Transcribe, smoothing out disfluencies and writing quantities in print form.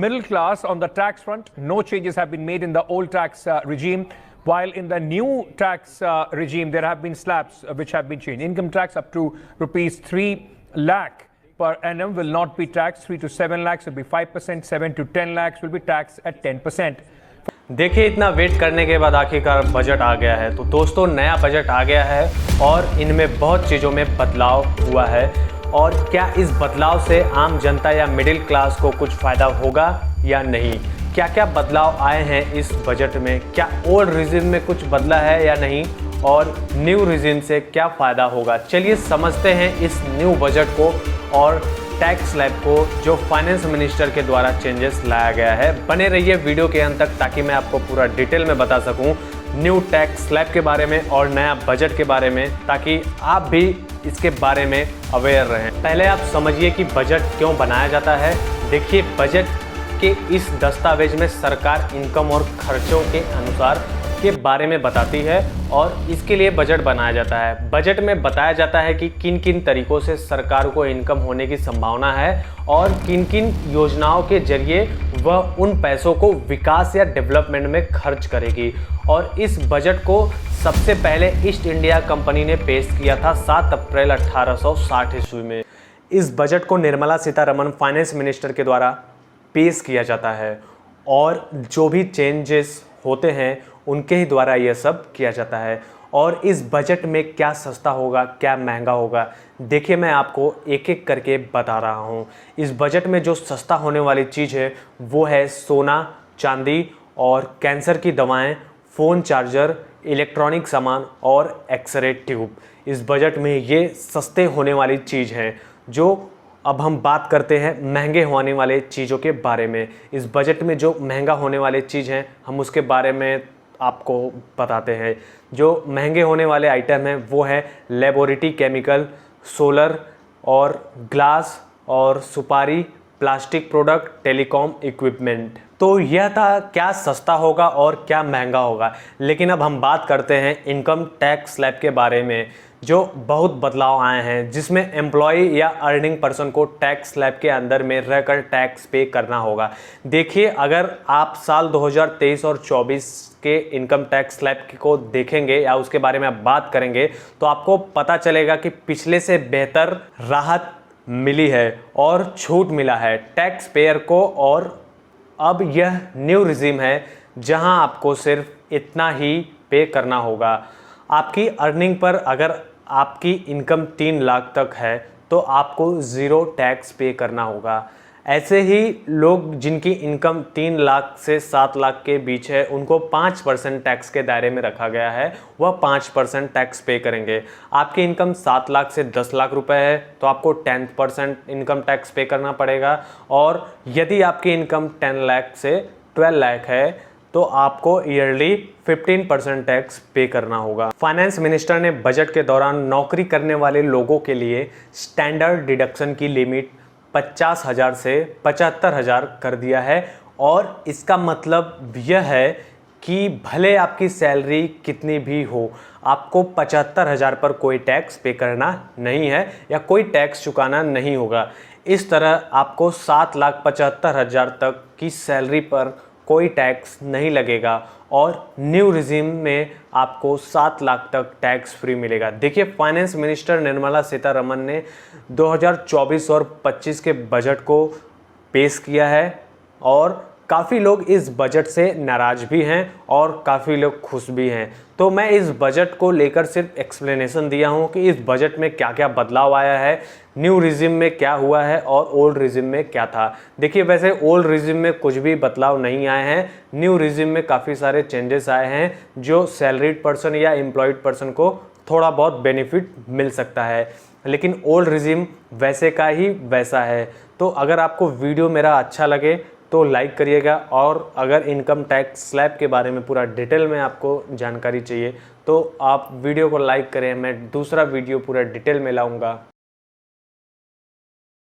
Middle class on the tax front, no changes have been made in the old tax regime, while in the new tax regime there have been slabs which have been changed. Income tax up to rupees 3 lakh per annum will not be taxed. 3 to 7 lakhs will be 5%, 7 to 10 lakhs will be taxed at 10%. देखिए, इतना wait करने के बाद आखिरकार budget आ गया है। तो दोस्तों, नया बजट आ गया है और इनमें बहुत चीज़ों में बदलाव हुआ है। और क्या इस बदलाव से आम जनता या मिडिल क्लास को कुछ फ़ायदा होगा या नहीं? क्या क्या बदलाव आए हैं इस बजट में? क्या ओल्ड रिजिम में कुछ बदला है या नहीं? और न्यू रिजिम से क्या फ़ायदा होगा? चलिए समझते हैं इस न्यू बजट को और टैक्स स्लैब को जो फाइनेंस मिनिस्टर के द्वारा चेंजेस लाया गया है। बने रहिए वीडियो के अंत तक ताकि मैं आपको पूरा डिटेल में बता सकूं न्यू टैक्स स्लैब के बारे में और नया बजट के बारे में, ताकि आप भी इसके बारे में अवेयर रहें। पहले आप समझिए कि बजट क्यों बनाया जाता है। देखिए, बजट के इस दस्तावेज में सरकार इनकम और खर्चों के अनुसार के बारे में बताती है और इसके लिए बजट बनाया जाता है। बजट में बताया जाता है कि किन किन तरीकों से सरकार को इनकम होने की संभावना है और किन किन योजनाओं के जरिए वह उन पैसों को विकास या डेवलपमेंट में खर्च करेगी। और इस बजट को सबसे पहले ईस्ट इंडिया कंपनी ने पेश किया था 7 अप्रैल 1860 ईस्वी में। इस बजट को निर्मला सीतारमण फाइनेंस मिनिस्टर के द्वारा पेश किया जाता है और जो भी चेंजेस होते हैं उनके ही द्वारा यह सब किया जाता है। और इस बजट में क्या सस्ता होगा, क्या महंगा होगा, देखिए मैं आपको एक एक करके बता रहा हूँ। इस बजट में जो सस्ता होने वाली चीज़ है वो है सोना, चांदी और कैंसर की दवाएं, फ़ोन चार्जर, इलेक्ट्रॉनिक सामान और एक्सरे ट्यूब। इस बजट में ये सस्ते होने वाली चीज़ हैं। जो अब हम बात करते हैं महंगे होने वाले चीज़ों के बारे में। इस बजट में जो महंगा होने वाले चीज़ हैं हम उसके बारे में आपको बताते हैं। जो महंगे होने वाले आइटम हैं वो है लेबोरेटरी केमिकल, सोलर और ग्लास और सुपारी, प्लास्टिक प्रोडक्ट, टेलीकॉम इक्विपमेंट। तो यह था क्या सस्ता होगा और क्या महंगा होगा। लेकिन अब हम बात करते हैं इनकम टैक्स स्लैब के बारे में, जो बहुत बदलाव आए हैं, जिसमें एम्प्लॉय या अर्निंग पर्सन को टैक्स स्लैब के अंदर में रहकर टैक्स पे करना होगा। देखिए, अगर आप साल 2023 और 24 के इनकम टैक्स स्लैब को देखेंगे या उसके बारे में आप बात करेंगे तो आपको पता चलेगा कि पिछले से बेहतर राहत मिली है और छूट मिला है टैक्स पेयर को। और अब यह न्यू रिजिम है जहां आपको सिर्फ इतना ही पे करना होगा। आपकी अर्निंग पर अगर आपकी इनकम 3 लाख तक है तो आपको ज़ीरो टैक्स पे करना होगा। ऐसे ही लोग जिनकी इनकम 3 लाख से 7 लाख के बीच है उनको 5% टैक्स के दायरे में रखा गया है, वह 5% टैक्स पे करेंगे। आपकी इनकम 7 लाख से 10 लाख रुपए है तो आपको 10% इनकम टैक्स पे करना पड़ेगा। और यदि आपकी इनकम 10 लाख से 12 लाख है तो आपको ईयरली 15% टैक्स पे करना होगा। फाइनेंस मिनिस्टर ने बजट के दौरान नौकरी करने वाले लोगों के लिए स्टैंडर्ड डिडक्शन की लिमिट 50,000 से 75,000 कर दिया है। और इसका मतलब यह है कि भले आपकी सैलरी कितनी भी हो, आपको 75,000 पर कोई टैक्स पे करना नहीं है या कोई टैक्स चुकाना नहीं होगा। इस तरह आपको 7,75,000 तक की सैलरी पर कोई टैक्स नहीं लगेगा और न्यू रिजिम में आपको 7 लाख तक टैक्स फ्री मिलेगा। देखिए, फाइनेंस मिनिस्टर निर्मला सीतारमण ने 2024 और 25 के बजट को पेश किया है और काफ़ी लोग इस बजट से नाराज़ भी हैं और काफ़ी लोग खुश भी हैं। तो मैं इस बजट को लेकर सिर्फ एक्सप्लेनेशन दिया हूँ कि इस बजट में क्या क्या बदलाव आया है, न्यू रिजिम में क्या हुआ है और ओल्ड रिजिम में क्या था। देखिए, वैसे ओल्ड रिजिम में कुछ भी बदलाव नहीं आए हैं, न्यू रिजिम में काफ़ी सारे चेंजेस आए हैं जो सैलरीड पर्सन या एम्प्लॉयड पर्सन को थोड़ा बहुत बेनिफिट मिल सकता है। लेकिन ओल्ड रिजिम वैसे का ही वैसा है। तो अगर आपको वीडियो मेरा अच्छा लगे तो लाइक करिएगा और अगर इनकम टैक्स स्लैब के बारे में पूरा डिटेल में आपको जानकारी चाहिए तो आप वीडियो को लाइक करें। मैं दूसरा वीडियो पूरा डिटेल में लाऊंगा।